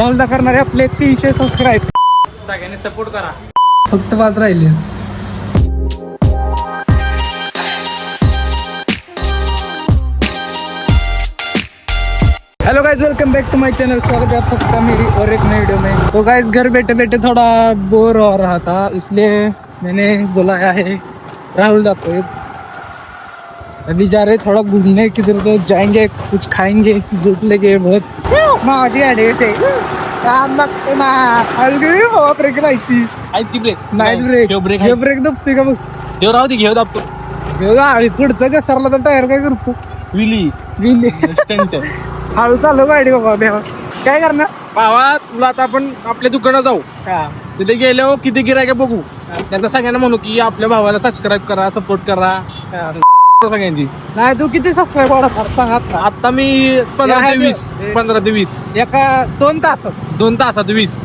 राहुलदा करणारे आपले 300 सबस्क्राईब. सगळ्यांनी सपोर्ट करा. फक्त 5 राहिले. Hello guys, welcome back to my channel. स्वागत है आप सबका मेरी और एक नई वीडियो में. तो गाइस, घर बैठे बैठे थोड़ा बोर हो रहा था, इसलिए मैंने बुलाया है राहुल दा को. अभी जा रहे थोड़ा घूमने, किधर तो जाएंगे, कुछ खाएंगे, भूख लगे बहुत. ब्रेक दबते का बघ. राहू दे, घेऊ दाबतो. पुढचं घसरला तर टायर काय करतो. विली स्टंट. हळू चालू गाडी बाबा. देवा काय करणार भावा, तुला आता आपण आपल्या दुकानात जाऊ. तिथे गेल्यावर किती गिरायक बघू. त्यांना सगळ्यांना म्हणू की आपल्या भावाला सबस्क्राईब करा, सपोर्ट करा सगळ्यांची. नाही, तू किती सबस्क्राईब वाढत सांग. आता मी 15 ते 20 एका 2 तासात 2 तासात 20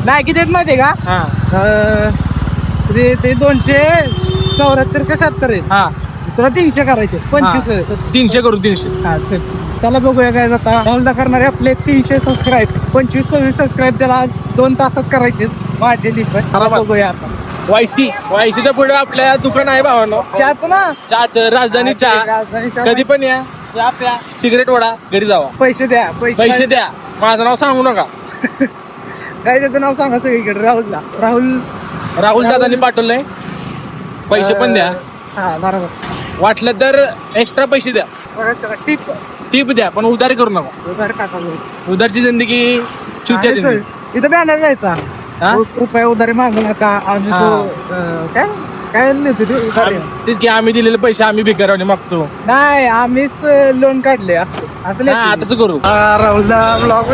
नाही किती माहितीये का. ते 274 का 77 आहे. हा, तुला 300 करायचे. 25 300 करू. 300. हा, चल चला बघूया काय आता. राहुलदा करणारे आपले 300 सबस्क्राईब. 25-26 सबस्क्राईब त्याला आज 2 तासात करायचे माझे. बघूया आता. वायसीच्या पुढे आपल्या दुकान आहे भावानो. चहाच ना. चहाच राजधानी चहा. कधी पण या, चहा प्या, सिगरेट ओढा, घरी जावा. पैसे द्या. पैसे द्या. माझं नाव सांगू नका. काय त्याचं नाव सांगा सगळीकडे. राहुल दादांनी पाठवलंय. पैसे पण द्या. हा, बरोबर. वाटलं तर एक्स्ट्रा पैसे द्या. टिप द्या, पण उधारी करू नका. उधारची जिंदगी चुत्या जिंदगी. इथं बॅनर जायचा. रुपये उधारी मागू नका. आणि काय तेच की, आम्ही दिलेले पैसे आम्ही भिकाऱ्याने मागतो. नाही, आम्हीच लोन काढले. असं तसं करू. राहुलदा ब्लॉग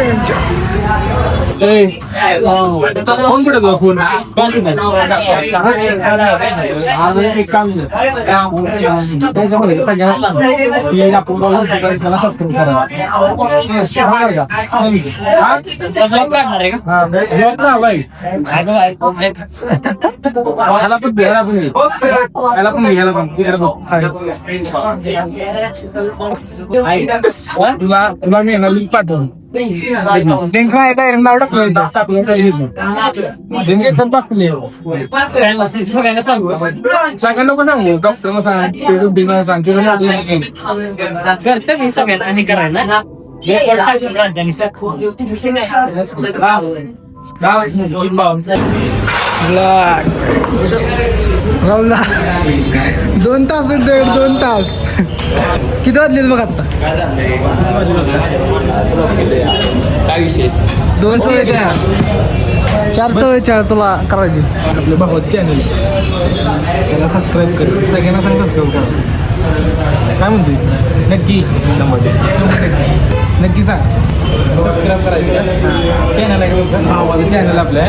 फोन कुठे तो फोन. एक काम तुला मी लिंक पाठवून डायरेक्ट नाव टाकलं. सगळ्यांना पण सांगू. डॉक्टर राहुलदा 2 तास 2 तास किती वाजले बघ आता. काय विषय. 244 444 तुला करायची. आपल्या भावाचं चॅनल त्याला सबस्क्राईब कर. सगळ्यांना सांग सबस्क्राईब करा. काय म्हणतोय. नक्की सांग. सबस्क्राईब करायचं. चॅनल आहे भावाचं चॅनल. आपल्या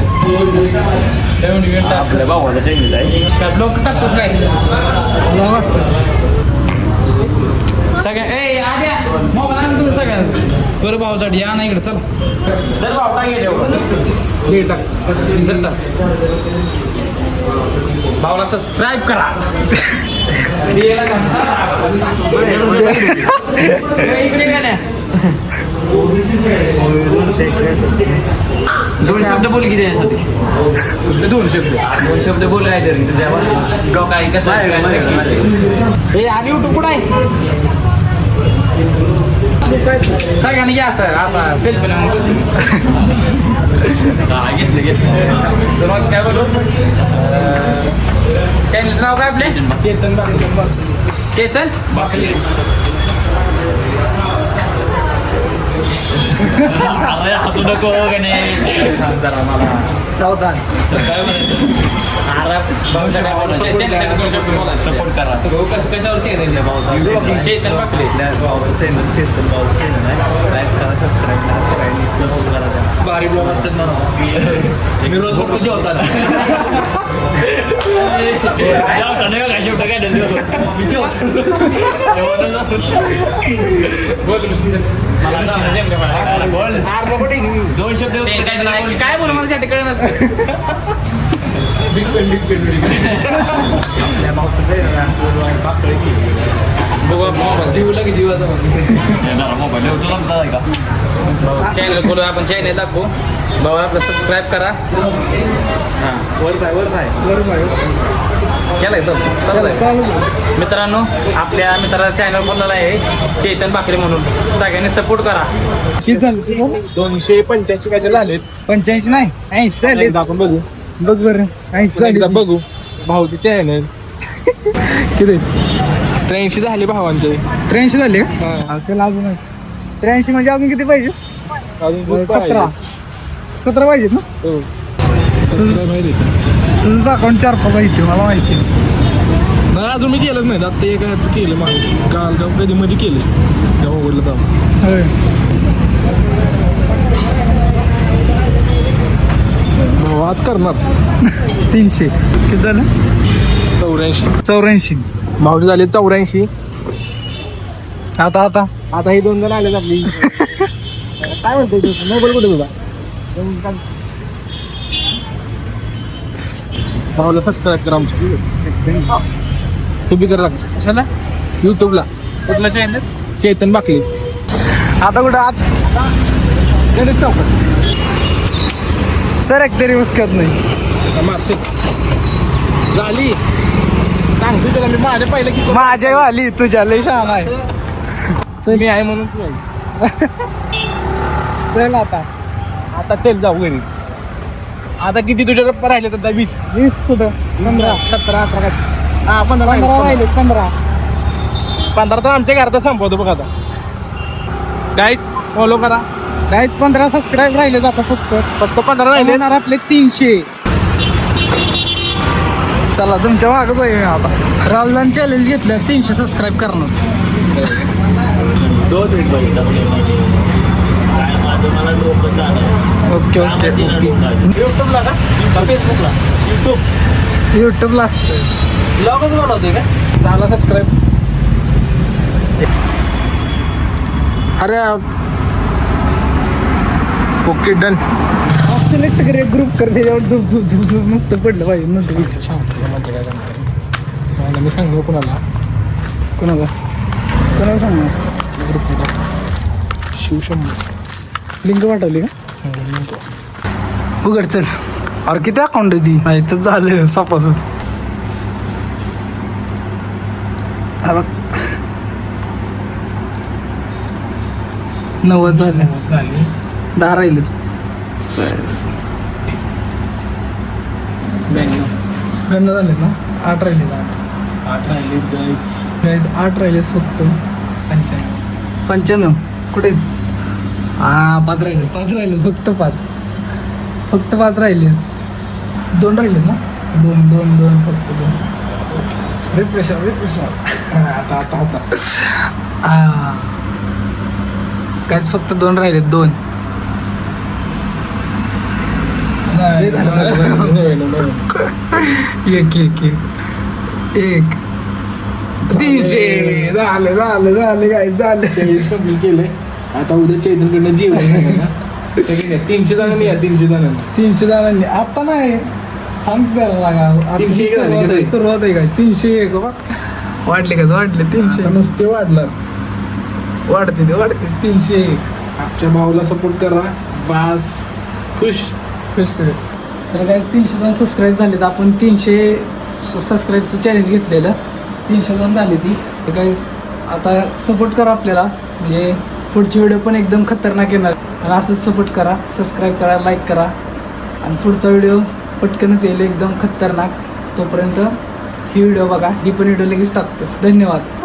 आपल्या भावाचं चॅनल आहे. काय ब्लॉग टाकतो. काय ब्लॉग असतं सगळ्या. मोबाईल आणून तुम्ही सगळ्यांना कर भावासाठी. या ना इकडे. चल दर भाव टाक. भावाला सबस्क्राईब करा. दोन शब्द बोल की त्याच्यासाठी. दोन शब्द बोल. काय तरी तुझ्या भाषेत गाव काय कसं आहे. आणि युट्यूब कुठं आहे. सगळ्यांनी घ्या. असा सेल्फी घेतलं. काय बोलू. चॅनलचं नाव काय आपले. चेतन बाकले. हसू नको का नाही. जरा मला सावधान. सपोर्ट करा. कशावर चॅनल आहे. चेतन बाकले. भारी ब्लॉग असतात मला. मी रोज फोटो जेवताना दोन शब्द काय बोल. मला त्या ठिकाणी नसतं. जीवला की जीवाचा मोबाईल का. चॅनल खोलू आपण चॅनल दाखवू भाऊ आपलं सबस्क्राईब करा हां केलंय मित्रांनो आपल्या मित्राचा चॅनल खोललेला आहे चेतन भाकरे म्हणून सगळ्यांनी सपोर्ट करा 285 काय झालेत 85 नाही 80 झाले आपण बघू बघ बरं 80 झाले बघू भाऊचे चॅनल किती 83 झाले भावांचे 83 झाले का चला अजून 83 म्हणजे अजून किती पाहिजे अजून 17 पाहिजेत ना तुझं अकाउंट 4-5 आहे मला माहिती नाही अजून मी केलंच नाही आता एक केलं माझं काल कधी मध्ये केलं जेव्हा उघडलं तेव्हा होय भाऊ आज करणार 300 किती झालं 84 भाऊचे झाले 84 आता आता हे 2 जण आले आपली काय म्हणतो मोबाईल कुठे तुझा भाऊला सबस्क्राईब करा आमचं तू बी करा कशाला युट्यूबला कुठलं चॅनल चेतन बाकले आता कुठं आत गणेश चौकात सर एक तरी उचकत नाही मागचे झाली सांगतो तुला मी माझ्या पहिलं की माझ्या वाली तुझ्या लय छान आहे मी आहे म्हणून तू आहे चल आता आता चल जाऊ घरी आता किती तुझ्या राहिले तर 20 कुठं 15 17 18 हा 15 राहिले 15 तर आमच्या घरात संपवतो बघ आता काहीच फॉलो करा काहीच 15 सबस्क्राईब राहिले आता फक्त 15 राहिले येणार आपले 300 चला तुमच्या मागच आहे मी आता राहुलदान चॅलेंज घेतलं 300 सबस्क्राईब करणार ओके युट्यूबला का फेसबुकला युट्यूबला असतं ब्लॉगच बनवतोय का झाला सबस्क्राईब अरे ओके डन सिलेक्ट कर ग्रुप कर त्याच्यावर झुप झुप झुप झुप मस्त पडलं पाहिजे नोटिफिकेशन मी सांगू कोणाला कोणाला सांगणार शिवशंभर लिंक पाठवली का उघड चल अरे किती अकाउंट आहे ती माहित झालं सापासून हा बघ 90 झाले 10 राहिले 92 झाले ना 8 राहिले 8 राहिले गाईज 8 राहिले फक्त 95 कुठे हा 5 राहिले फक्त 5 राहिले 2 राहिले ना 2 फक्त 2 रिफ्रेश आता काहीच फक्त 2 राहिले 2 एक 300 झाले काय झाले कंप्लीट केलंय आता उद्या चैतनकडनं जेवण 300 जणांनी या 300 जणांनी आता नाही थांब करायला लागा 300 झाले का? सुरुवात आहे काय 301 वाढले 300 नुसते वाढणार वाढते 301 आमच्या भाऊला सपोर्ट करा बास खुश कर तर काय 300 जण सबस्क्राईब झाले तर आपण 300 सबस्क्राईबचं चॅलेंज घेतलेलं 300 जण झाली ती तर काय आता सपोर्ट करा आपल्याला म्हणजे पुढची व्हिडिओ पण एकदम खतरनाक येणार आणि असंच सपोर्ट करा सबस्क्राईब करा लाईक करा आणि पुढचा व्हिडिओ पटकनच येईल एकदम खतरनाक तोपर्यंत ही व्हिडिओ बघा ही पण व्हिडिओ लगेच टाकतो धन्यवाद